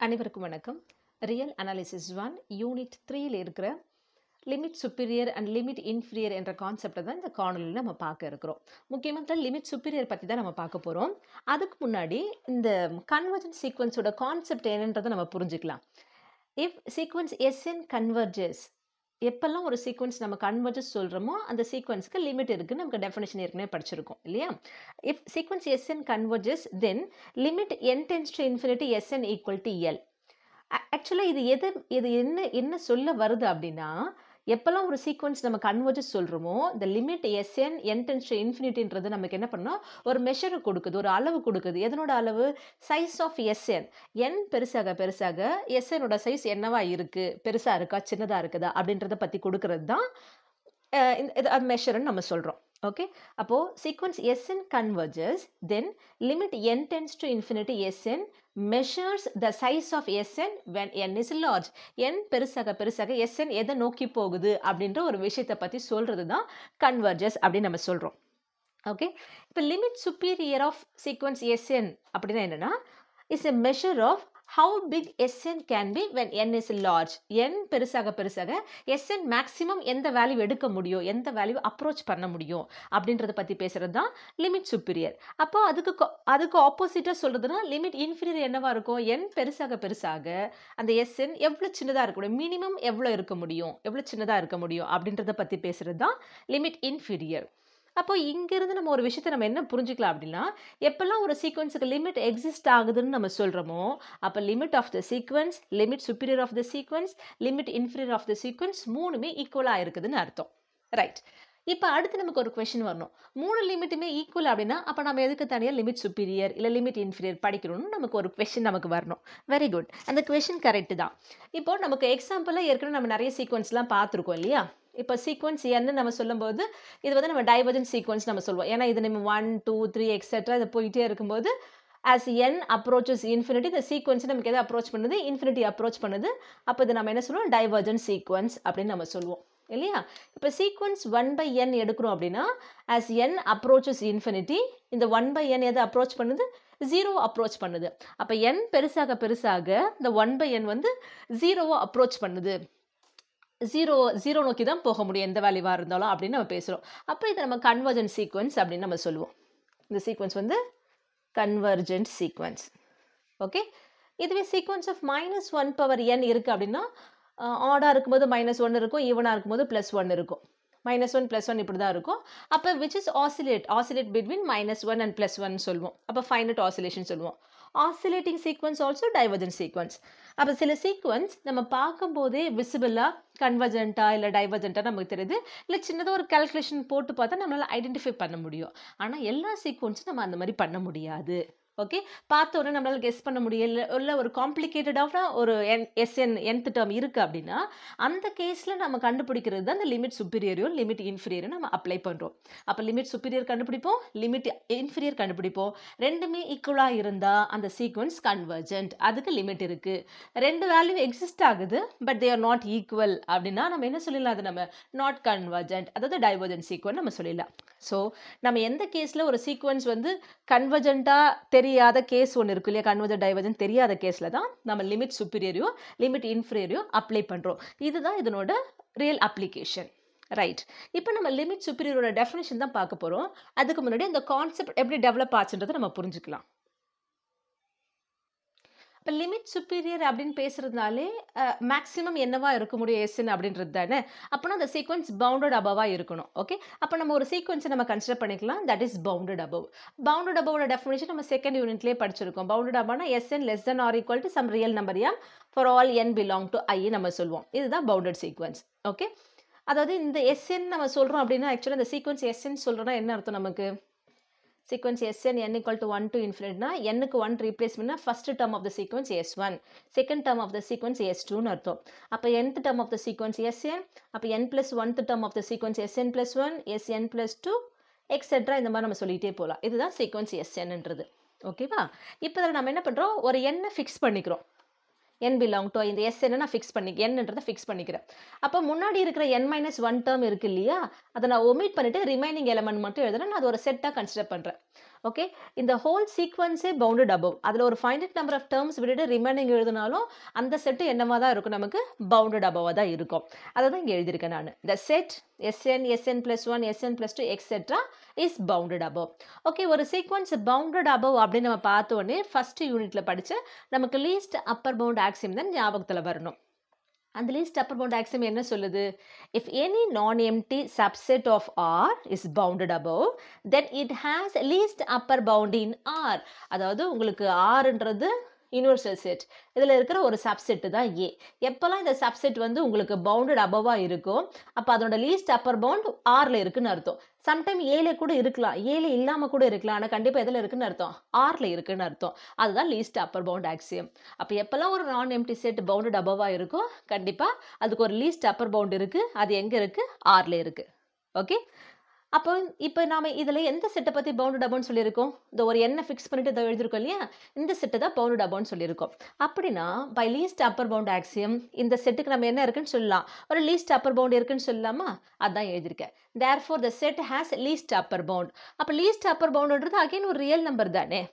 அனைவருக்கும் வணக்கம். Real analysis 1 unit 3ல இருக்கிற limit superior and limit inferior என்ற கான்செப்டை தான் இந்த காணொலியில் நம்ம பார்க்க இருக்கிறோம். முக்கியமாக லிமிட் சுப்பீரியர் பற்றி தான் நம்ம பார்க்க போகிறோம். அதுக்கு முன்னாடி இந்த கன்வர்ஜென்ஸ் சீக்வன்ஸோட கான்செப்ட் என்னன்றதை நம்ம புரிஞ்சுக்கலாம். இஃப் சீக்வன்ஸ் எஸ்என் கன்வர்ஜஸ், எப்பெல்லாம் ஒரு சீக்வன்ஸ் நம்ம கன்வர்ஜஸ் சொல்கிறோமோ அந்த சீக்வன்ஸ்க்கு லிமிட் இருக்குன்னு நமக்கு டெஃபினேஷன் ஏற்கனவே படிச்சிருக்கோம் இல்லையா? If sequence SN converges then limit n tends to infinity SN equal to L. ஆக்சுவலாக இது என்ன சொல்ல வருது அப்படின்னா, எப்பெல்லாம் ஒரு சீக்வன்ஸ் நம்ம கன்வர்ஜஸ் சொல்கிறோமோ இந்த limit SN n tends to இன்ஃபினிட்டின்றது நமக்கு என்ன பண்ணோம், ஒரு மெஷரை கொடுக்குது, ஒரு அளவு கொடுக்குது. எதனோட அளவு? Size of SN. என் பெருசாக பெருசாக எஸ்எனோட சைஸ் என்னவா இருக்குது, பெருசாக இருக்கா சின்னதாக இருக்குதா அப்படின்றத பற்றி கொடுக்கறது தான் மெஷர்ன்னு நம்ம சொல்கிறோம். ஓகே, அப்போது sequence SN converges then limit n tends to infinity SN measures the size of Sn when n is large. n பெருசாக பெருசாக Sn எதை நோக்கி போகுது அப்படின்ற ஒரு விஷயத்தை பற்றி சொல்கிறது தான் கன்வர்ஜஸ் அப்படின்னு நம்ம சொல்கிறோம். ஓகே, இப்போ limit superior of sequence Sn அப்படின்னா என்னென்னா, is a measure of how big Sn can be when n is large. n பெருசாக பெருசாக Sn மேக்ஸிமம் எந்த வேல்யூ எடுக்க முடியும், எந்த வேல்யூ அப்ரோச் பண்ண முடியும் அப்படின்றத பற்றி பேசுகிறது தான் லிமிட் சுப்பீரியர். அப்போ அதுக்கு ஆப்போசிட்டாக சொல்கிறதுனா லிமிட் இன்ஃபீரியர் என்னவா இருக்கும்? n பெருசாக பெருசாக அந்த Sn எவ்வளோ சின்னதாக இருக்க முடியும், மினிமம் எவ்வளோ இருக்க முடியும், எவ்வளோ சின்னதாக இருக்க முடியும் அப்படின்றத பற்றி பேசுகிறது தான் லிமிட் இன்ஃபீரியர். அப்போ இங்கிருந்து நம்ம ஒரு விஷயத்தை நம்ம என்ன புரிஞ்சுக்கலாம் அப்படின்னா, எப்பெல்லாம் ஒரு சீக்வன்ஸுக்கு லிமிட் எக்ஸிஸ்ட் ஆகுதுன்னு நம்ம சொல்கிறோமோ அப்போ limit of the sequence, limit superior of the sequence, limit inferior of the sequence மூணுமே ஈக்குவலாக இருக்குதுன்னு அர்த்தம். ரைட், இப்போ அடுத்து நமக்கு ஒரு கொஸ்டின் வரணும். மூணு லிமிட்டுமே ஈக்குவல் அப்படின்னா அப்போ நம்ம எதுக்கு தனியாக லிமிட் சுப்பீரியர் இல்லை லிமிட் இன்ஃபீரியர் படிக்கணும்னு நமக்கு ஒரு கொஸ்டின் நமக்கு வரணும். வெரி குட், அந்த கொஸ்டின் கரெக்டு தான். இப்போ நமக்கு எக்ஸாம்பிளாக ஏற்கனவே நம்ம நிறைய சீக்வன்ஸ்லாம் பார்த்துருக்கோம் இல்லையா? இப்போ சீக்வன்ஸ் என்ன நம்ம சொல்லும்போது இது வந்து நம்ம டைவர்ஜென்ட் சீக்வன்ஸ் நம்ம சொல்லுவோம். ஏன்னா இது நம்ம 1 2 3 எக்ஸெட்ரா இது போயிட்டே இருக்கும்போது as n approaches infinity இந்த சீக்வன்ஸ் நமக்கு எதை அப்ரோச் பண்ணுது, இன்ஃபினிட்டி அப்ரோச் பண்ணுது. அப்போ இது நம்ம என்ன சொல்லுவோம், டைவர்ஜென்ட் சீக்வன்ஸ் அப்படின்னு நம்ம சொல்லுவோம் இல்லையா? இப்போ சீக்வன்ஸ் 1/n எடுக்கிறோம் அப்படின்னா as n approaches infinity இந்த 1/n எதை அப்ரோச் பண்ணுது, 0 அப்ரோச் பண்ணுது. அப்போ n பெருசாக பெருசாக இந்த 1/n வந்து 0 அப்ரோச் பண்ணுது. ஜீரோ நோக்கி தான் போக முடியும் எந்த வேல்யூவாக இருந்தாலும் அப்படின்னு நம்ம பேசுகிறோம். அப்போ இதை நம்ம கன்வர்ஜென்ட் சீக்வன்ஸ் அப்படின்னு நம்ம சொல்லுவோம். இந்த சீக்வன்ஸ் வந்து கன்வர்ஜென்ட் சீக்வன்ஸ். ஓகே, இதுவே சீக்வன்ஸ் ஆஃப் -1/n இருக்குது அப்படின்னா ஆடாக இருக்கும்போது -1 இருக்கும், ஈவனாக இருக்கும்போது +1 இருக்கும். -1 +1 இப்படி தான் இருக்கும். அப்போ which is oscillate between -1 and +1 சொல்லுவோம். அப்போ ஃபைனட் ஆசிலேஷன் சொல்லுவோம். Oscillating sequence also divergent sequence. அப்போ சில சீக்வன்ஸ் நம்ம பார்க்கும்போதே விசிபிளாக கன்வர்ஜென்ட்டாக இல்லை டைவர்ஜென்ட்டாக நமக்கு தெரியுது, இல்லை சின்னதாக ஒரு கால்குலேஷன் போட்டு பார்த்தா நம்மளால் ஐடென்டிஃபை பண்ண முடியும். ஆனால் எல்லா சீக்வன்ஸும் நம்ம அந்த மாதிரி பண்ண முடியாது. ஓகே, பார்த்தோன்னே நம்மளால் கெஸ் பண்ண முடியல, இல்லை ஒரு காம்ப்ளிகேட்டடாக ஒரு nth டேர்ம் இருக்குது அப்படின்னா அந்த கேஸில் நம்ம கண்டுபிடிக்கிறது தான் இந்த லிமிட் சுப்பீரியரையும் லிமிட் இன்ஃபீரியரும் நம்ம அப்ளை பண்ணுறோம். அப்போ லிமிட் சுப்பீரியர் கண்டுபிடிப்போம், லிமிட் இன்ஃபீரியர் கண்டுபிடிப்போம். ரெண்டுமே ஈக்குவலாக இருந்தால் அந்த சீக்வன்ஸ் கன்வர்ஜென்ட், அதுக்கு லிமிட் இருக்குது. ரெண்டு வேல்யூ எக்ஸிஸ்ட் ஆகுது but they are not equal அப்படின்னா நம்ம என்ன சொல்லிடலாம், அது நம்ம நாட் கன்வர்ஜென்ட், அதாவது டைவர்ஜென்ட் சீக்வன்ஸ் நம்ம சொல்லிடலாம். ஸோ நம்ம எந்த கேஸில் ஒரு சீக்வன்ஸ் வந்து கன்வர்ஜென்ட்டாக தெரியாத கேஸ் ஒன்று இருக்கு இல்லையா, கன்வர்ஜென்ட் டைவர்ஜென்ட் தெரியாத கேஸில் தான் நம்ம லிமிட் சுப்பீரியரையும் லிமிட் இன்ஃபீரியரையும் அப்ளை பண்ணுறோம். இதுதான் இதனோட ரியல் அப்ளிகேஷன். ரைட், இப்போ நம்ம லிமிட் சுப்பீரியரோட டெஃபினேஷன் தான் பார்க்க போகிறோம். அதுக்கு முன்னாடி இந்த கான்செப்ட் எப்படி டெவலப் ஆச்சுன்றதை நம்ம புரிஞ்சுக்கலாம். இப்போ லிமிட் சுப்பீரியர் அப்படின்னு பேசுறதுனாலே மேக்ஸிமம் என்னவா இருக்க முடியும் எஸ்என் அப்படின்றது தானே. அப்போனா அந்த சீக்வன்ஸ் பவுண்டட் அபவாக இருக்கணும். ஓகே, அப்போ நம்ம ஒரு சீக்வன்ஸை நம்ம கன்சிடர் பண்ணிக்கலாம், that is bounded above. Bounded அபவோட டெஃபினேஷன் நம்ம செகண்ட் யூனிட்லேயே படிச்சிருக்கோம். பவுண்டட் அபவ்னா SN less than or equal to some real number m for all n belong to i நம்ம சொல்லுவோம். இதுதான் பவுண்டட் சீக்வன்ஸ். ஓகே, அதாவது இந்த எஸ்என் நம்ம சொல்கிறோம் அப்படின்னா ஆக்சுவலாக இந்த சீக்வன்ஸ் எஸ்என் சொல்கிறோன்னா என்ன அர்த்தம், நமக்கு sequence Sn n equal to 1 to infinity னா n-க்கு 1 ரீப்ளேஸ் பண்ணால் first term of the sequence S1, second term of the sequence S2ன்னு அர்த்தம். அப்போ nth term of the sequence Sn, அப்போ n+1th term of the sequence Sn+1, Sn+2 etcetera இந்த மாதிரி நம்ம சொல்லிகிட்டே போகலாம். இதுதான் சீக்வன்ஸ் Snன்றது. ஓகேவா? இப்போ இதில் நம்ம என்ன பண்ணுறோம், ஒரு எண்ணை ஃபிக்ஸ் பண்ணிக்கிறோம். n belong to இந்த s என்ன நான் ஃபிக்ஸ் பண்ணி nன்றதை ஃபிக்ஸ் பண்ணிக்கிறேன். அப்போ முன்னாடி இருக்கிற n-1 டேர்ம் இருக்கு இல்லையா, அதை நான் ஒமிட் பண்ணிட்டு ரிமைனிங் எலமெண்ட் மட்டும் எழுதுறேன். நான் அது ஒரு செட்டாக கன்சிடர் பண்ணுறேன். ஓகே, இந்த ஹோல் சீக்வன்ஸே பவுண்டட் அபவ். அதில் ஒரு ஃபைனைட் நம்பர் ஆஃப் டேர்ம்ஸ் விட்டுட்டு ரிமைனிங் எழுதினாலும் அந்த செட்டு என்னவா தான் இருக்கும், நமக்கு பவுண்டட் அபவாக தான் இருக்கும். அதை தான் இங்கே எழுதியிருக்கேன் நான். த set Sn, Sn+1, Sn+2 etcetera is bounded above. Okay, ஒரு சீக்வன்ஸ் பவுண்டட் அபவ் அப்படின்னு நம்ம பார்த்த உடனே ஃபர்ஸ்ட் யூனிட்ல படிச்ச நமக்கு லீஸ்ட் அப்பர் பவுண்ட் ஆக்சியம் தான் ஞாபகத்தில் வரணும். அந்த லீஸ்ட் அப்பர் பவுண்ட் ஆக்சியம் என்ன சொல்லுது? If any non-empty subset of R is bounded above, then it has least upper bound in R. அதாவது உங்களுக்கு Rன்றது யூனிவர்சல் செட், இதில் இருக்கிற ஒரு சப்செட் தான் ஏ. எப்போல்லாம் இந்த சப்செட் வந்து உங்களுக்கு பவுண்டட் அபவாக இருக்கும், அப்போ அதோட லீஸ்ட் அப்பர் பவுண்ட் ஆரில் இருக்குன்னு அர்த்தம். சம்டைம் ஏல கூட இருக்கலாம், ஏல இல்லாமல் கூட இருக்கலாம், ஆனால் கண்டிப்பாக எதில் இருக்குன்னு அர்த்தம், ஆரில் இருக்குன்னு அர்த்தம். அதுதான் லீஸ்ட் அப்பர் பவுண்ட் ஆக்சியம். அப்போ எப்போல்லாம் ஒரு நான் எம்டி செட் பவுண்டட் அபவாக இருக்கும், கண்டிப்பாக அதுக்கு ஒரு லீஸ்ட் அப்பர் பவுண்ட் இருக்குது. அது எங்கே இருக்குது? ஆரில் இருக்குது. ஓகே, அப்போ இப்போ நாம் இதில் எந்த செட்டை பற்றி பவுண்டட் அபவுன்னு சொல்லியிருக்கோம்? இந்த ஒரு எண்ணை ஃபிக்ஸ் பண்ணிட்டு இதை எழுதியிருக்கோம் இல்லையா, இந்த செட்டை தான் பவுண்டட் அபவுன்னு சொல்லியிருக்கோம். அப்படின்னா by least upper bound axiom இந்த செட்டுக்கு நம்ம என்ன இருக்குன்னு சொல்லலாம், ஒரு லீஸ்ட் அப்பர் பவுண்ட் இருக்குன்னு சொல்லலாமா? அதான் எழுதியிருக்கேன். Therefore the set has least upper bound. அப்போ லீஸ்ட் அப்பர் பவுண்டுன்றது அகைன் ஒரு ரியல் நம்பர் தானே.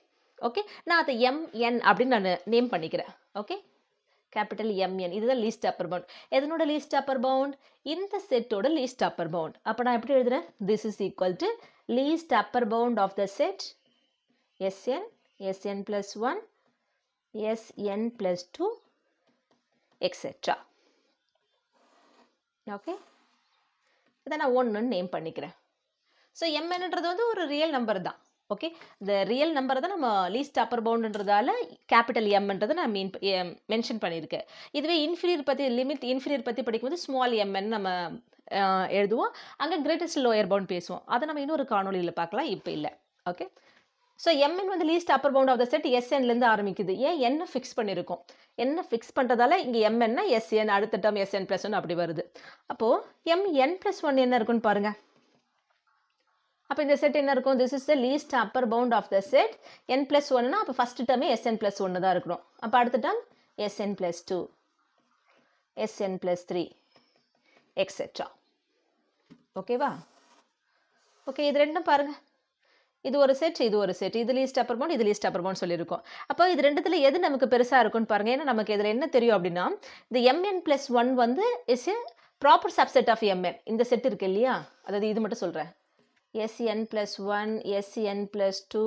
ஓகே, நான் அதை MN அப்படின்னு நான் நேம் பண்ணிக்கிறேன். ஓகே, கேபிட்டல் MN, இதுதான் லீஸ்ட் அப்பர் பவுண்ட். எதனோட லீஸ்ட் அப்பர் பவுண்ட்? இந்த செட்டோட லீஸ்ட் அப்பர் பவுண்ட். அப்போ நான் எப்படி எழுதுறேன்? This is equal to least upper bound of the set Sn, Sn+1, Sn+2 etcetera. Okay, இதை நான் ஒன்றுன்னு நேம் பண்ணிக்கிறேன். ஸோ MNன்றது வந்து ஒரு ரியல் நம்பர் தான். ஓகே, இந்த ரியல் நம்பரை தான் நம்ம லீஸ்ட் அப்பர் பவுண்டுன்றதால கேபிட்டல் எம்ன்றதை நான் மென்ஷன் பண்ணியிருக்கேன். இதுவே இன்ஃபீரியர் பற்றி, லிமிட் இன்ஃபீரியர் பற்றி படிக்கும்போது ஸ்மால் எம்என் நம்ம எழுதுவோம். அங்கே கிரேட்டஸ்ட் லோயர் பவுண்ட் பேசுவோம். அதை நம்ம இன்னொரு காணொலியில் பார்க்கலாம், இப்போ இல்லை. ஓகே, ஸோ MN வந்து least upper bound of the set SNலேருந்து ஆரம்பிக்குது. ஏன் என்ன ஃபிக்ஸ் பண்ணியிருக்கோம், என்ன ஃபிக்ஸ் பண்ணுறதால இங்கே MNனா SN, அடுத்த டேர்ம் Sn+1 அப்படி வருது. அப்போது MN+1 என்ன இருக்குன்னு பாருங்கள். அப்போ இந்த செட் என்ன இருக்கும்? This is the least upper bound of the set. N+1னா அப்போ ஃபஸ்ட்டு டேர்மே Sn+1 தான் இருக்கணும். அப்போ அடுத்த டேர்ம் Sn+2, Sn+3 எக்ஸெட்ரா. ஓகேவா? ஓகே, இது ரெண்டும் பாருங்கள். இது ஒரு செட், இது ஒரு செட். இது லீஸ்ட் அப்பர் பவுண்ட், இது லீஸ்ட் அப்பர் பவுண்ட் சொல்லியிருக்கோம். அப்போ இது ரெண்டுத்தில் எது நமக்கு பெருசாக இருக்குன்னு பாருங்கள். ஏன்னா நமக்கு இதில் என்ன தெரியும் அப்படின்னா, இந்த MN+1 வந்து is a proper subset of MN. இந்த செட் இருக்கு இல்லையா, அதாவது இது மட்டும் சொல்கிறேன். Sn+1, Sn+2,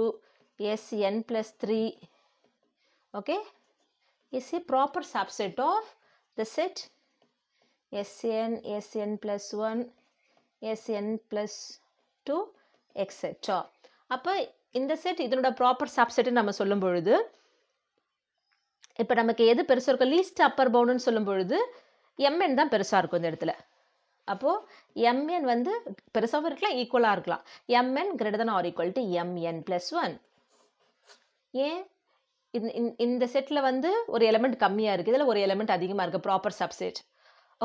Sn+3, okay, is a proper subset of the set Sn, Sn+1, Sn+2 etc. அப்போ இந்த செட் இதனோட ப்ராப்பர் சப்செட் நம்ம சொல்லும் பொழுது, இப்போ நமக்கு எது பெருசாக இருக்கும்? லீஸ்ட் அப்பர் பவுண்டுன்னு சொல்லும் பொழுது MN தான் பெருசாக இருக்கும் இந்த இடத்துல. அப்போது MN வந்து பெருசாகவும் இருக்கலாம், ஈக்குவலாக இருக்கலாம். MN greater than or equal to MN+1. ஏன் இந்த செட்டில் வந்து ஒரு எலிமெண்ட் கம்மியாக இருக்குது, இதில் ஒரு எலிமெண்ட் அதிகமாக இருக்குது, ப்ராப்பர் சப்செட்.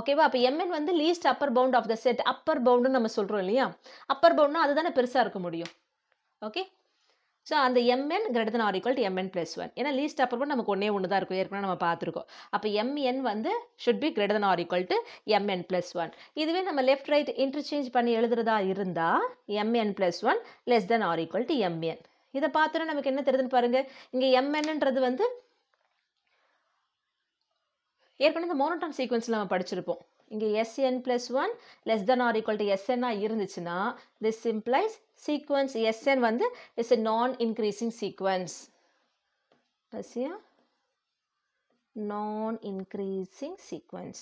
ஓகேவா? அப்போ MN வந்து least upper bound of the set. Upper பவுண்டுன்னு நம்ம சொல்கிறோம் இல்லையா, அப்பர் பவுண்ட்னா அதுதானே பெருசாக இருக்க முடியும். ஓகே, ஸோ அந்த MN greater than or equal to MN+1. ஏன்னா லீஸ்ட் அப்பர் பவுண்ட் நமக்கு ஒன்றே ஒன்று தான் இருக்கும், ஏற்கனவே நம்ம பார்த்துருக்கோம். அப்போ MN வந்து should be greater than or equal to MN+1. இதுவே நம்ம லெஃப்ட் ரைட் இன்டர்சேஞ்ச் பண்ணி எழுதுறதா இருந்தால் MN+1 less than or equal to MN. இதை பார்த்தோன்னா நமக்கு என்ன தெரியுதுன்னு பாருங்க. இங்கே MNன்றது வந்து ஏற்கனவே இந்த மோனோடான் சீக்வன்ஸில் நம்ம படிச்சிருப்போம். இங்கே Sn+1 less than or equal to Sn இருந்துச்சுன்னா this implies sequence Sn வந்து is a non-increasing sequence. Non-increasing sequence.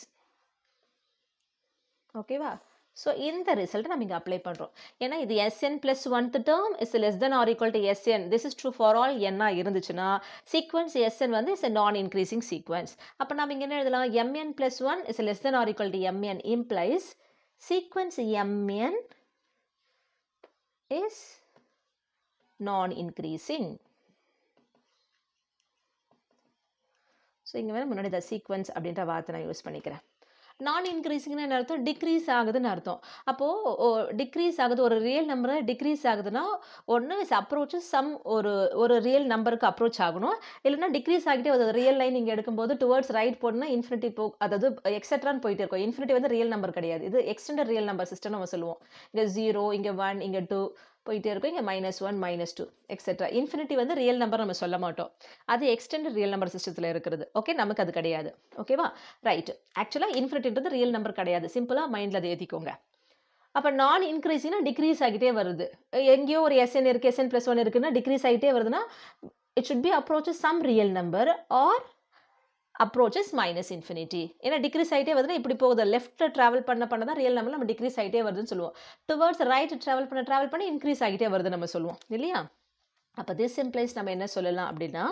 ஓகேவா? ஸோ இந்த ரிசல்ட்டை நம்ம இங்கே அப்ளை பண்ணுறோம். ஏன்னா இது Sn+1th term is less than or equal to Sn. This is true for all n இருந்துச்சுன்னா சீக்வன்ஸ் Sn வந்து is a non increasing sequence. அப்போ நம்ம இங்கே என்ன எழுதலாம்? Mn+1 is less than or equal to Mn implies sequence Mn is non increasing. So இங்கே வேணும் முன்னாடி இந்த சீக்வன்ஸ் அப்படின்ற வார்த்தை நான் யூஸ் பண்ணிக்கிறேன். நான் இன்க்ரீஸிங்னு என்ன அர்த்தம்? டிக்ரீஸ் ஆகுதுன்னு அர்த்தம். அப்போது டிக்ரீஸ் ஆகுது, ஒரு ரியல் நம்பரை டிக்ரீஸ் ஆகுதுன்னா ஒன்று இஸ் அப்ரோச் சம் ஒரு ரியல் நம்பருக்கு அப்ரோச் ஆகணும், இல்லைன்னா டிக்ரீஸ் ஆகிட்டே ஒரு ரியல் லைன் இங்கே எடுக்கும்போது டுவர்ட்ஸ் ரைட் போடணும்னா இன்ஃபினிட்டி அதாவது எக்ஸெட்ரான்னு போயிட்டே இருக்கும். இன்ஃபினிட்டி வந்து ரியல் நம்பர் கிடையாது, இது எக்ஸ்டெண்டட் ரியல் நம்பர் சிஸ்டம் நம்ம சொல்லுவோம். இங்கே 0, இங்கே 1, இங்கே 2, போயிட்டே இருக்கும். இங்கே -1 -2 எக்ஸெட்ரா. இன்ஃபினிட்டி வந்து ரியல் நம்பர் நம்ம சொல்ல மாட்டோம். அது எக்ஸ்டெண்டட் ரியல் நம்பர் சிஸ்டத்தில் இருக்கிறது. ஓகே, நமக்கு அது கிடையாது. ஓகேவா? ரைட். ஆக்சுவலாக இன்ஃபினிட்டின்றது ரியல் நம்பர் கிடையாது. சிம்பிளாக மைண்டில் அதை ஏற்றிக்கோங்க. அப்போ நான் இன்க்ரீஸிங்னா டிக்ரீஸ் ஆகிட்டே வருது. எங்கேயோ ஒரு SN இருக்குது, SN + 1 இருக்குன்னா டிக்ரீஸ் ஆகிட்டே வருதுன்னா it should be approaches some real number or approaches -infinity. ஏன்னா டிக்ரீஸ் ஆகிட்டே வருதுன்னா இப்படி போகுது. லெஃப்ட்டில் ட்ராவல் பண்ண தான் ரியல் நம்பர் நம்ம டிக்ரீஸ் ஆகிட்டே வருதுன்னு சொல்லுவோம். டுவர்ட்ஸ் ரைட் ட்ராவல் பண்ண இன்க்ரீஸ் ஆகிட்டே வருது நம்ம சொல்லுவோம் இல்லையா? அப்போ திஸ் இம்ப்ளைஸ் நம்ம என்ன சொல்லலாம் அப்படின்னா,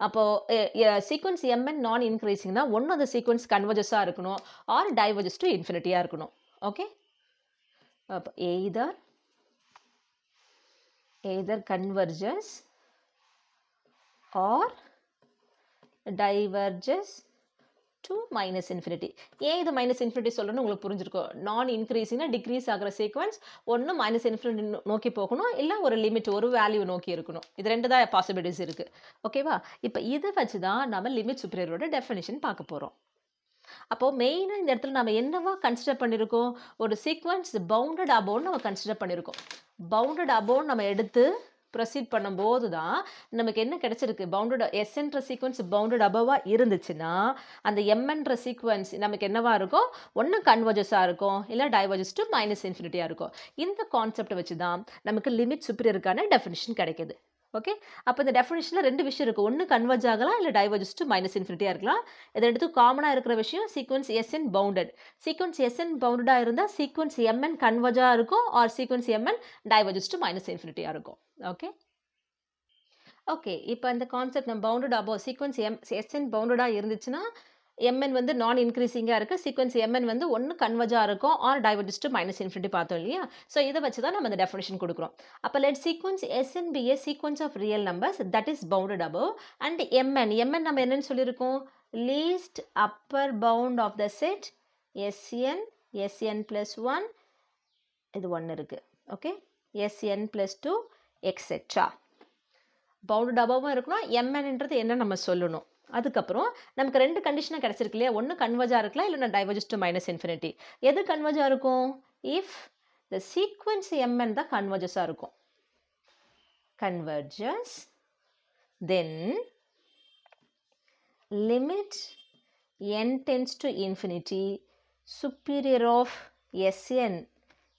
அப்போது சீக்வன்ஸ் mn நான் இன்க்ரீஸிங்னா ஒன் ஆஃப் த சீக்வன்ஸ் கன்வர்ஜஸாக இருக்கணும் ஆர் டைவர்ஜஸ் டு இன்ஃபினிட்டியாக இருக்கணும். ஓகே, அப்போ either converges or diverges to -infinity. ஏன் இது -infinity சொல்கிறேன்னு உங்களுக்கு புரிஞ்சிருக்கும். நான் இன்க்ரீஸிங்னா டிக்ரீஸ் ஆகிற சீக்வன்ஸ் ஒன்று -infinity நோக்கி போகணும், இல்லை ஒரு லிமிட் ஒரு வேல்யூ நோக்கி இருக்கணும். இது ரெண்டு தான் பாசிபிலிட்டிஸ் இருக்குது. ஓகேவா? இப்போ இதை வச்சு தான் நம்ம லிமிட் சுப்பீரியரோட டெஃபினிஷன் பார்க்க போகிறோம். அப்போது மெயினாக இந்த இடத்துல நம்ம என்னவா கன்சிடர் பண்ணியிருக்கோம்? ஒரு சீக்வன்ஸ் பவுண்டட் அபோவ்னு நம்ம கன்சிடர் பண்ணியிருக்கோம். பவுண்டட் அபோவ்னு நம்ம எடுத்து ப்ரொசீட் பண்ணும்போது தான் நமக்கு என்ன கிடைச்சிருக்கு? பவுண்டட் எஸ்ன்ற சீக்வன்ஸ் பவுண்டட் அபோவாக இருந்துச்சுன்னா அந்த எம்என்ற சீக்வன்ஸ் நமக்கு என்னவா இருக்கும்? ஒன்று கன்வர்ஜஸாக இருக்கும், இல்லை டைவர்ஜஸ் டு -infinity இருக்கும். இந்த கான்செப்டை வச்சு தான் நமக்கு லிமிட் சுப்பீரியருக்கான டெஃபினிஷன் கிடைக்குது. ஓகே, அப்போ இந்த டெஃபினிஷனில் ரெண்டு விஷயம் இருக்குது. ஒன்று கன்வர்ஜ் ஆகலாம், இல்லை டைவர்ஜஸ் டு -infinity இருக்கலாம். இதை எடுத்து காமனாக இருக்கிற விஷயம் sequence SN bounded. Sequence SN பவுண்டடாக இருந்தால் சீக்வன்ஸ் MN கன்வர்ஜாக இருக்கும் or sequence MN diverges to -infinity இருக்கும். ஓகே ஓகே இப்போ இந்த கான்செப்ட் நம்ம பவுண்டட் அபோவ் சீக்வன்ஸ் SN பவுண்டடாக இருந்துச்சுன்னா MN வந்து நான் இன்க்ரீஸிங்காக இருக்குது. சீக்வன்ஸ் MN வந்து ஒன்று கன்வர்ஜாக இருக்கும் ஆர் டைவர்ஜஸ் டு -infinity பார்த்தோம் இல்லையா? ஸோ இதை வச்சு தான் நம்ம இந்த டெஃபினிஷன் கொடுக்குறோம். அப்போ let sequence SN be a sequence of real numbers that is bounded above and MN நம்ம என்னன்னு சொல்லியிருக்கோம்? least upper bound of the set SN + 1 இது 1 இருக்குது. Okay, SN + 2 etcetera. பவுண்டட் அபவும் இருக்கணும், MNன்றது என்ன நம்ம சொல்லணும். அதுக்கப்புறம் நமக்கு ரெண்டு கண்டிஷனாக கிடச்சிருக்கு இல்லையா? ஒன்று கன்வர்ஜாக இருக்கலாம், இல்லைன்னா டைவர்ஜஸ் டு -infinity. எது கன்வர்ஜாக இருக்கும்? இஃப் த சீக்வன்ஸ் MN தான் கன்வர்ஜஸாக இருக்கும். Converges then limit n tends to infinity superior of SN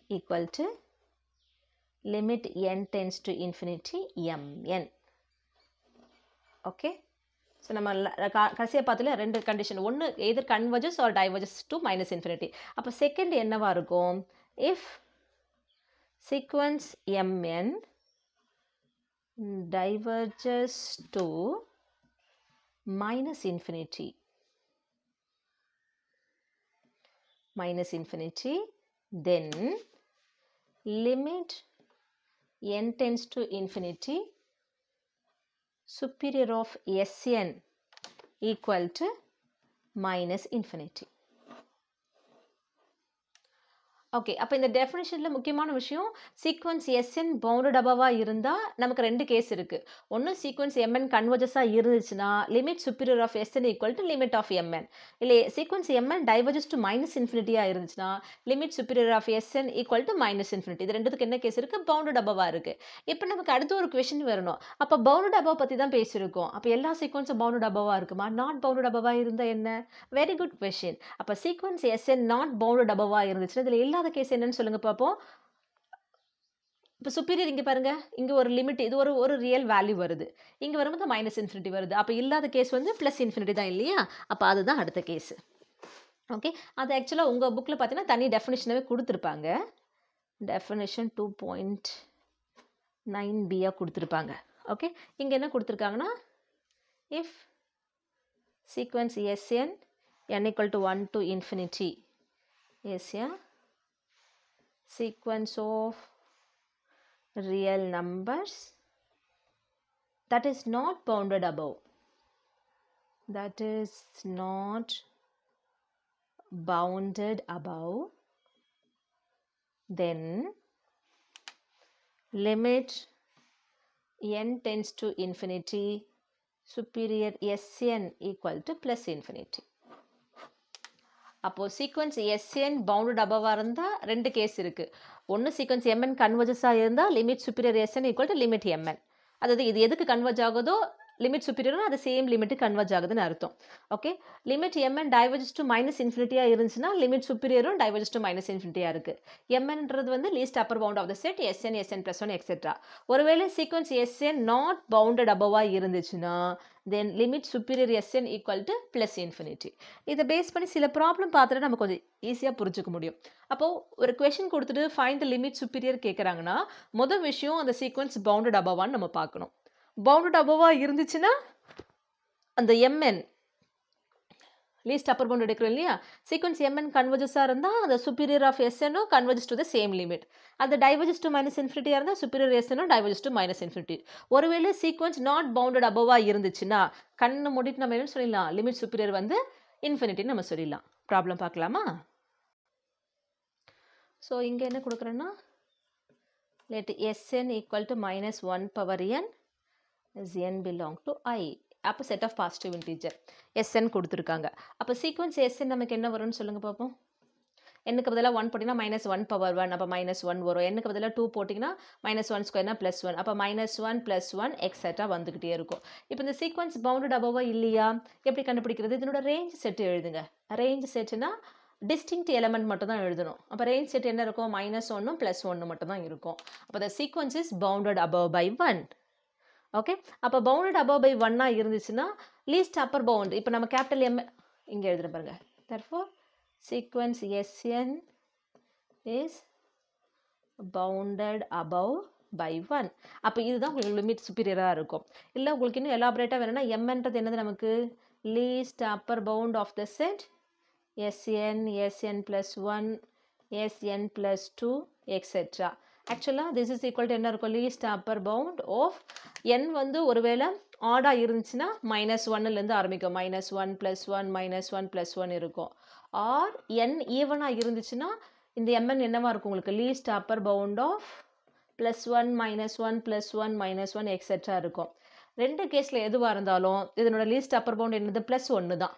equal to limit n tends to infinity MN. Okay, so நம்ம கடைசியாக பார்த்துல ரெண்டு கண்டிஷன். ஒன்று either converges or diverges to -infinity. அப்போ second என்னவா இருக்கும்? If sequence MN diverges to -infinity then limit n tends to infinity superior of SN equal to -infinity. Okay, அப்போ இந்த டெஃபினிஷனில் முக்கியமான விஷயம் சீக்வன்ஸ் SN பவுண்டட் அபவாக இருந்தால் நமக்கு ரெண்டு கேஸ் இருக்குது. ஒன்று சீக்வன்ஸ் MN கன்வர்ஜஸாக இருந்துச்சுன்னா limit superior of SN equal to limit of MN. இல்லை sequence MN diverges to -infinity இருந்துச்சுன்னா limit superior of SN equal to -infinity. இது ரெண்டுத்துக்கு என்ன கேஸ் இருக்குது? பவுண்டட் அபவாக இருக்குது. இப்போ நமக்கு அடுத்து ஒரு கொஷின் வரணும். அப்போ பவுண்டட் அபவ் பற்றி தான் பேசியிருக்கோம். அப்போ எல்லா சீக்வன்ஸும் பவுண்டட் அபவாக இருக்குமா? நாட் பவுண்டட் அபவாக இருந்தால் என்ன? Very good question. அப்போ சீக்வன்ஸ் SN நாட் பவுண்டட் அபவாக இருந்துச்சுன்னா இதில் எல்லா கேஸ் என்னன்னு சொல்லுங்க பார்ப்போம். இப்போ சுப்பீரியர் இங்கே பாருங்க, இங்கே ஒரு லிமிட், இது ஒரு ரியல் வேல்யூ வருது, இங்கே வரும்போது -infinity வருது. அப்போ இல்லாத கேஸ் வந்து +infinity தான் இல்லையா? அப்போ அதுதான் அடுத்த கேஸ். ஓகே, அது ஆக்சுவலாக உங்கள் புக்கில் பார்த்தீங்கன்னா தனி டெஃபினிஷனாகவே கொடுத்துருப்பாங்க. டெஃபினிஷன் 2.9b கொடுத்துருப்பாங்க. ஓகே, இங்கே என்ன கொடுத்துருக்காங்கன்னா if sequence SN n = 1 to infinity is a sequence of real numbers that is not bounded above, that is not bounded above, then limit n tends to infinity superior SN equal to +infinity. அப்போ sequence SN bounded அபவாக இருந்தால் ரெண்டு case இருக்குது. ஒன்று sequence MN கன்வர்ஜஸாக இருந்தால் limit superior SN equal to limit MN. அதாவது இது எதுக்கு கன்வர்ஜ் ஆகுதோ லிமிட் சுப்பீரியரும் அது சேம் லிமிட்டு கன்வர்ஜ் ஆகுதுன்னு அர்த்தம். Okay, limit MN diverges to minus இன்ஃபினிட்டியாக இருந்துச்சுன்னா லிமிட் சுப்பீரியரும் டைவர்ஜஸ் டு மைனஸ் இன்ஃபினிட்டியாக இருக்குது. எம்என்றது வந்து least upper bound of the set SN SN plus one etcetera. ஒருவேளை சீக்வன்ஸ் எஸ்என் நாட் பவுண்டட் அபவாக இருந்துச்சுன்னா then limit superior SN equal to plus infinity. இதை பேஸ் பண்ணி சில ப்ராப்ளம் பார்த்துட்டு நம்ம கொஞ்சம் ஈஸியாக புரிஞ்சுக்க முடியும். அப்போது ஒரு கொஷின் கொடுத்துட்டு ஃபைண்ட் த லிமிட் சுப்பீரியர் கேட்குறாங்கன்னா முதல் விஷயம் அந்த சீக்வன்ஸ் பவுண்டட் அபவான்னு நம்ம பார்க்கணும். பவுண்டட் அபவாக இருந்துச்சுன்னா அந்த எம்என் லீஸ்ட் அப்பர் பவுண்ட் எடுக்கிறோம் இல்லையா, சீக்வன்ஸ் எம்என் கன்வர்ஜஸாக இருந்தால் அந்த சுப்பீரியர் ஆஃப் எஸ்எனோ converges to the same limit. அது டைவர்ஜஸ் டு மைனஸ் இன்ஃபினிட்டியாக இருந்தால் சுப்பீரியர் எஸ்எனோ டைவர்ஜஸ் டு மைனஸ் இன்ஃபினிட்டி. ஒருவேளை சீக்வன்ஸ் நாட் பவுண்டட் அபவாக இருந்துச்சுன்னா கண்ணு மூடிட்டு நம்ம என்ன சொல்லிடலாம், லிமிட் சுப்பீரியர் வந்து இன்ஃபினிட்டின்னு நம்ம சொல்லிடலாம். ப்ராப்ளம் பார்க்கலாமா? ஸோ இங்கே என்ன கொடுக்குறேன்னா let Sn equal to minus 1 power n is n belong to I. அப்போ set of positive integer Sn கொடுத்துருக்காங்க. அப்போ சீக்வன்ஸ் Sn நமக்கு என்ன வரும்னு சொல்லுங்க பார்ப்போம். என்னுக்கு பதிலாக 1 போட்டிங்கன்னா மைனஸ் 1 பவர் 1, அப்போ மைனஸ் 1 வரும். என்னுக்கு பதிலாக 2 போட்டிங்கன்னா மைனஸ் 1 ஸ்கொயர்னா ப்ளஸ் 1, அப்போ மைனஸ் 1 ப்ளஸ் 1 எக்ஸெட்ரா வந்துக்கிட்டே இருக்கும். இப்போ இந்த சீக்வன்ஸ் பவுண்டட் அபவா இல்லையா எப்படி கண்டுபிடிக்கிறது? இதனோட ரேஞ்ச் செட் எழுதுங்க. ரேஞ்ச் செட்னா டிஸ்டிங்க்ட் எலமெண்ட் மட்டும் தான் எழுதணும். அப்போ ரேஞ்ச் செட் என்ன இருக்கும், மைனஸ் 1 ப்ளஸ் 1 மட்டும் தான் இருக்கும். அப்போ the sequence is bounded above by 1. Okay, அப்போ பவுண்டட் அபவ் பை 1 இருந்துச்சுன்னா லீஸ்ட் அப்பர் பவுண்ட் இப்போ நம்ம கேபிட்டல் எம் இங்கே எழுதுற பாருங்க. therefore sequence Sn is bounded above by 1. அப்போ இதுதான் உங்களுக்கு லிமிட் சுப்பீரியராக இருக்கும். இல்லை உங்களுக்கு இன்னும் எலாபரேட்டாக வேணும்னா எம்ன்றது என்னது நமக்கு least upper bound of the set Sn, Sn plus 1, Sn plus 2, etc. Actually, this is equal to என்ன இருக்கும், least upper bound of n வந்து ஒருவேளை ஆடாக இருந்துச்சுன்னா மைனஸ் ஒன்னுலேருந்து ஆரம்பிக்கும். மைனஸ் 1 ப்ளஸ் 1 மைனஸ் 1 ப்ளஸ் 1 இருக்கும். ஆர் n ஈவனாக இருந்துச்சுன்னா இந்த mn என்னவா இருக்கும் உங்களுக்கு least upper bound of plus 1 minus 1 plus 1 minus 1 etcetera இருக்கும். ரெண்டு கேஸில் எதுவாக இருந்தாலும் இதனோட லீஸ்ட் அப்பர் பவுண்ட் என்னது ப்ளஸ் 1 தான்.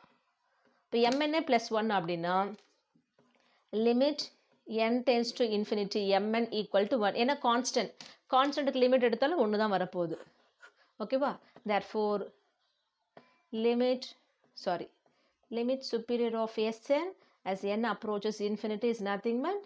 இப்போ mn plus 1 அப்படின்னா limit n tends to infinity mn equal to 1. ஏன்னா கான்ஸ்டன்ட்டுக்கு லிமிட் எடுத்தாலும் 1 தான் வரப்போகுது. ஓகேவா? therefore limit superior of Sn as n approaches infinity is nothing but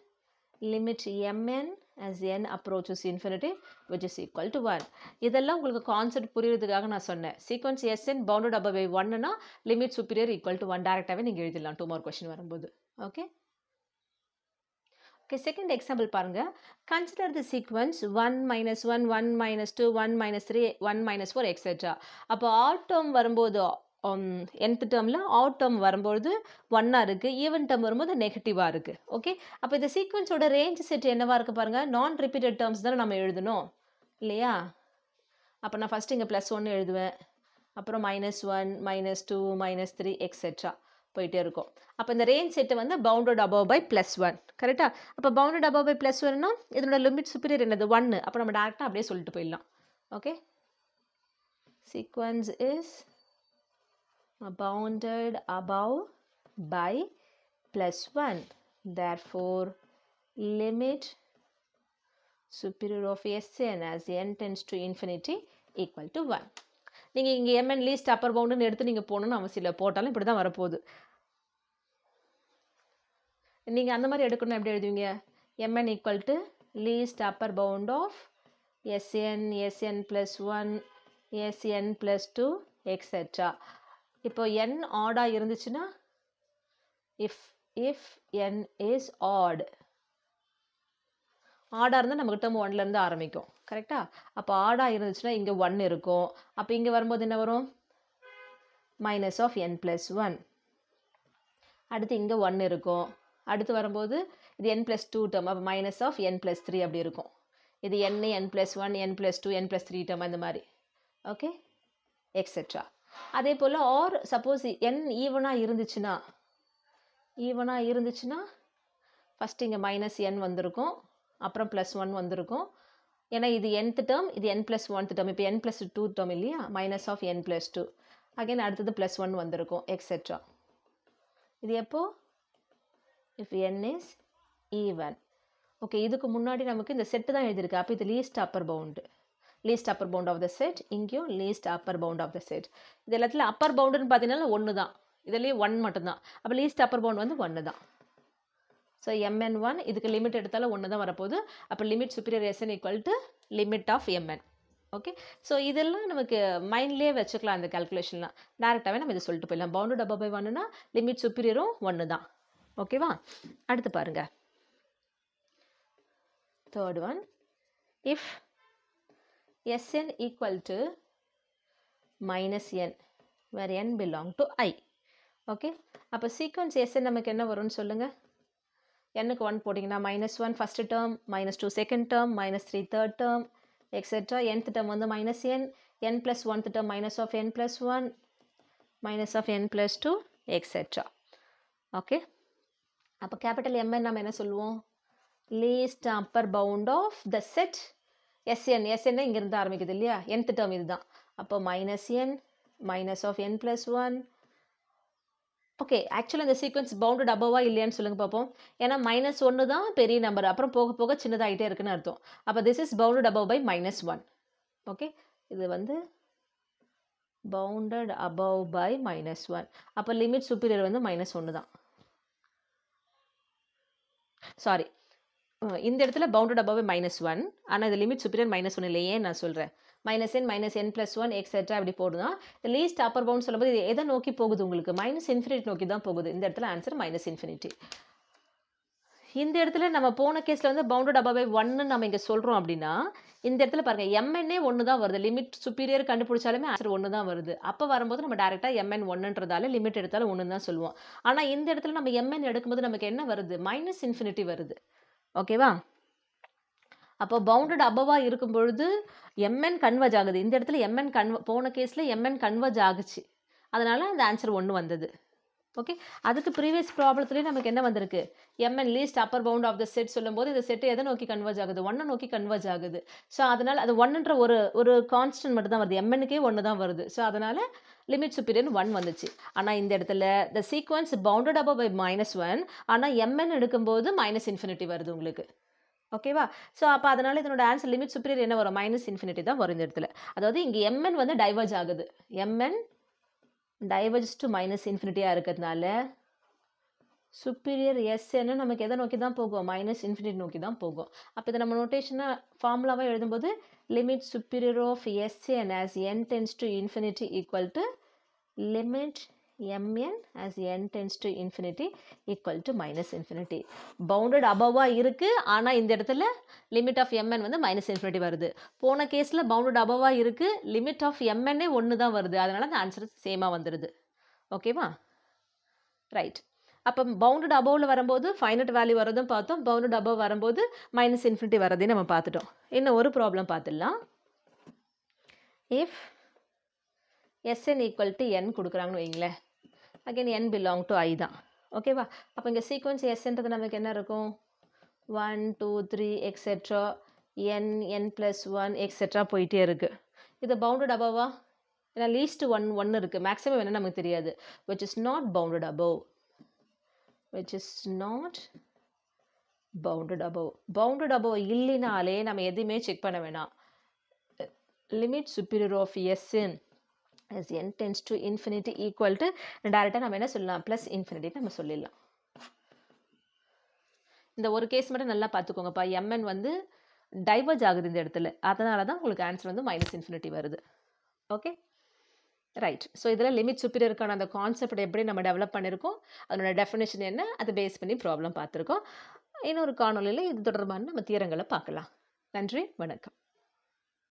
limit mn as n approaches infinity which is equal to 1. இதெல்லாம் உங்களுக்கு concept புரியுறதுக்காக நான் சொன்னேன். Sequence Sn bounded above by 1னா லிமிட் சுப்பீரியர் ஈக்குவல் டு 1 டைரக்டாகவே நீங்கள் எழுதிடலாம் 2 more question வரும்போது. ஓகே ஓகே, செகண்ட் எக்ஸாம்பிள் பாருங்க. Consider the sequence 1 minus 1 1 minus 2 1 minus 3 1 minus 4 etcetera. அப்போ ஆட் டேர்ம் வரும்போது nth டேர்மில் ஆட் டேர்ம் வரும்போது 1 இருக்குது, ஈவன் டேர்ம் வரும்போது நெகட்டிவாக இருக்குது. ஓகே, அப்போ இந்த சீக்வன்ஸோட ரேஞ்ச் செட் என்னவா இருக்குது பாருங்கள். நான் ரிப்பீட்டட் டேர்ம்ஸ் தானே நம்ம எழுதணும் இல்லையா? அப்போ நான் ஃபஸ்ட்டு இங்கே ப்ளஸ் 1 எழுதுவேன், அப்புறம் மைனஸ் 1 மைனஸ் 2 மைனஸ் 3 எக்ஸெட்ரா போயிட்டே இருக்கும். அப்போ இந்த ரேஞ்ச் செட்டு வந்து பவுண்டட் அபவ் பை ப்ளஸ் 1 கரெக்டாக. அப்போ பவுண்டட் அபவ் பை ப்ளஸ் 1னா இதனோட லிமிட் சுப்பீரியர் என்னது 1. அப்போ நம்ம டேரெக்டாக அப்படியே சொல்லிட்டு போயிடலாம். Okay, sequence is bounded above by plus 1. therefore limit superior of Sn as n tends to infinity equal to 1. நீங்கள் இங்கே mn least upper boundன்னு எடுத்து நீங்கள் போகணுன்னு அவசியம் இல்லை, போட்டாலும் இப்படி தான் வரப்போகுது. நீங்கள் அந்த மாதிரி எடுக்கணும். எப்படி எழுதுவீங்க? mn equal to least upper bound of Sn, Sn plus 1, Sn plus 2 etc. இப்போ n ஆடாக இருந்துச்சுன்னா if n is odd, ஆடாக இருந்தால் நமக்கு டேர்ம் 1லேருந்து ஆரம்பிக்கும் கரெக்டாக. அப்போ ஆடாக இருந்துச்சுன்னா இங்கே 1 இருக்கும். அப்போ இங்கே வரும்போது என்ன வரும், மைனஸ் ஆஃப் n ப்ளஸ் 1. அடுத்து இங்கே 1 இருக்கும். அடுத்து வரும்போது இது n ப்ளஸ் 2 டேர்ம், அப்போ மைனஸ் ஆஃப் n ப்ளஸ் 3 அப்படி இருக்கும். இது n plus 1 n plus 2 n plus 3 term அந்த மாதிரி. Okay etcetera. அதே போல் ஆர் சப்போஸ் n ஈவனாக இருந்துச்சுன்னா ஃபஸ்ட்டு இங்கே மைனஸ் n வந்திருக்கும், அப்புறம் ப்ளஸ் 1 வந்திருக்கும். ஏன்னா இது nth டேர்ம், இது n ப்ளஸ் 1th டேர்ம். இப்போ n ப்ளஸ் 2 டேர்ம் இல்லையா, minus of n plus 2. Again அடுத்தது ப்ளஸ் 1 வந்திருக்கும் எக்ஸெட்ரா. இது எப்போ if n is even. Okay, இதுக்கு முன்னாடி நமக்கு இந்த செட்டு தான் எழுதியிருக்கு. அப்போ இது least upper bound, least upper bound of the set. இங்கேயும் least upper bound of the set. இது எல்லாத்துல அப்பர் பவுண்டுன்னு பார்த்தீங்கன்னா 1 தான், இதுலேயே 1 மட்டும்தான். அப்போ லீஸ்ட் அப்பர் பவுண்ட் வந்து 1 தான். ஸோ mn1 இதுக்கு லிமிட் எடுத்தாலும் 1 தான் வரப்போகுது. அப்போ limit superior SN equal to limit of mn. Okay, so இதெல்லாம் நமக்கு மைண்ட்லேயே வச்சுக்கலாம். அந்த கால்குலேஷன்லாம் டேரெக்டாகவே நம்ம இதை சொல்லிட்டு போயிடலாம். பவுண்டட் அபவ் பை 1னா லிமிட் சுப்பீரியரும் 1 தான். ஓகேவா? அடுத்து பாருங்க, third one. If Sn equal to minus n where n belong to I. Okay, அப்போ சீக்வன்ஸ் Sn நமக்கு என்ன வரும்னு சொல்லுங்க. n-க்கு 1 போட்டிங்கன்னா -1 first term, -2 second term, -3 third term, etcetera. nth term வந்து -n, n plus 1th term minus of n plus 1, minus of n plus 2, etcetera. Okay, அப்போ capital mn நம்ம என்ன சொல்லுவோம்? Least upper bound of the set Sn. Sn இங்கிருந்து ஆரம்பிக்குது இல்லையா? nth term இதுதான். அப்போ -n minus of n plus 1. Okay, ஆக்சுவலாக இந்த சீக்வன்ஸ் பவுண்டட் அபவா இல்லையான்னு சொல்லுங்க பார்ப்போம். ஏன்னா -1 தான் பெரிய நம்பர், அப்புறம் போக போக சின்னதாகிட்டே இருக்குன்னு அர்த்தம். அப்போ this is bounded above by -1. Okay, இது வந்து பவுண்டட் அபவ் பை -1. அப்போ லிமிட் சுப்பீரியர் வந்து -1 தான். சாரி, இந்த இடத்துல பவுண்டட் அபவ் -1, ஆனால் இது லிமிட் சுப்பீரியர் -1 இல்லை. ஏன் நான் சொல்கிறேன்? -n plus 1 எக்ஸெட்ரா அப்படி போடுதான். லீஸ்ட் அப்பர் பவுண்ட் சொல்லும்போது இது எதை நோக்கி போகுது? உங்களுக்கு -∞ நோக்கி தான் போகுது. இந்த இடத்துல ஆன்சர் -∞. இந்த இடத்துல நம்ம போன கேஸில் வந்து பவுண்டட் அபவ் பை 1 நம்ம இங்கே சொல்கிறோம் அப்படின்னா, இந்த இடத்துல பாருங்கள் mn 1 தான் வருது. லிமிட் சுப்பீரியர் கண்டுபிடிச்சாலுமே ஆன்சர் 1 தான் வருது. அப்போ வரும்போது நம்ம டேரெக்டாக mn 1ன்றதால லிமிட் எடுத்தாலும் 1 தான் சொல்லுவோம். ஆனால் இந்த இடத்துல நம்ம mn எடுக்கும்போது நமக்கு என்ன வருது? -∞ வருது. ஓகேவா? அப்போ பவுண்டட் அபவா இருக்கும் பொழுது mn கன்வர்ஜ் ஆகுது. இந்த இடத்துல mn போன கேஸில் mn கன்வர்ஜ் ஆகுச்சு, அதனால அந்த ஆன்சர் 1 வந்தது. ஓகே, அதுக்கு ப்ரீவியஸ் ப்ராப்ளத்துலேயே நமக்கு என்ன வந்திருக்கு? mn least upper bound of the set சொல்லும்போது இந்த செட்டு எதை நோக்கி கன்வர்ஜ் ஆகுது? 1 நோக்கி கன்வர்ஜ் ஆகுது. ஸோ அதனால் அது 1ன்ற ஒரு கான்ஸ்டன்ட் மட்டும் தான் வருது. mnக்கே 1 தான் வருது. ஸோ அதனால் லிமிட் சுப்பீரியர் 1 வந்துச்சு. ஆனால் இந்த இடத்துல the sequence bounded above by -1, ஆனால் mn எடுக்கும்போது -∞ வருது உங்களுக்கு. ஓகேவா? ஸோ அப்போ அதனால் இதனோட ஆன்சர் லிமிட் சுப்பீரியர் என்ன வரும்? -∞ தான் வரும் இந்த இடத்துல. அதாவது இங்கே mn வந்து டைவர்ஜ் ஆகுது. mn டைவர்ஜ் டு -∞ இருக்கிறதுனால சுப்பீரியர் Sn நமக்கு எதை நோக்கி தான் போகும்? -∞ நோக்கி தான் போகும். அப்போ இதை நம்ம நோட்டேஷனாக ஃபார்முலாவாக எழுதும்போது limit superior of Sn as n tends to infinity equal to limit mn as n tends to infinity equal to -∞. Bounded above இருக்கு, ஆனால் இந்த இடத்துல லிமிட் ஆஃப் mn வந்து -∞ வருது. போன கேஸில் பவுண்டட் அபவா இருக்கு, லிமிட் ஆஃப் mn 1 தான் வருது. அதனால அந்த ஆன்சர் சேமாக வந்துடுது. ஓகேவா? ரைட். அப்போ பவுண்டட் அபவில் வரும்போது ஃபைனட் வேல்யூ வரதும் பார்த்தோம், பவுண்டட் அபவ் வரும்போது -∞ வரதையும் நம்ம பார்த்துட்டோம். இன்னும் ஒரு ப்ராப்ளம் பார்த்துடலாம். If Sn equal to n கொடுக்குறாங்கன்னு வைங்களேன். Again n belong to I தான். ஓகேவா? அப்போ இங்கே சீக்வன்ஸ் Sன்றது நமக்கு என்ன இருக்கும்? 1 2 3 எக்ஸெட்ரா n plus 1 எக்ஸெட்ரா போயிட்டே இருக்குது. இது பவுண்டட் அபவா? ஏன்னா லீஸ்ட் 1 இருக்குது, மேக்ஸிமம் என்ன நமக்கு தெரியாது. which is not bounded above. Bounded above இல்லைனாலே நம்ம எதுவுமே செக் பண்ண வேணாம். Limit superior of Sn as n tends to infinity equal to டைரெக்டாக நம்ம என்ன சொல்லலாம்? +∞ நம்ம சொல்லிடலாம். இந்த ஒரு கேஸ் மட்டும் நல்லா பார்த்துக்கோங்கப்பா. mn வந்து டைவர்ஜ் ஆகுது இந்த இடத்துல, அதனால தான் உங்களுக்கு ஆன்சர் வந்து -∞ வருது. Okay, right. ஸோ இதில் லிமிட் சுப்பீரியருக்கான அந்த கான்செப்ட் எப்படி நம்ம டெவலப் பண்ணியிருக்கோம், அதனோட டெஃபினேஷன் என்ன, அதை பேஸ் பண்ணி ப்ராப்ளம் பார்த்துருக்கோம். இன்னொரு காணொலியில் இது தொடர்பான நம்ம தியரங்களை பார்க்கலாம். நன்றி, வணக்கம்.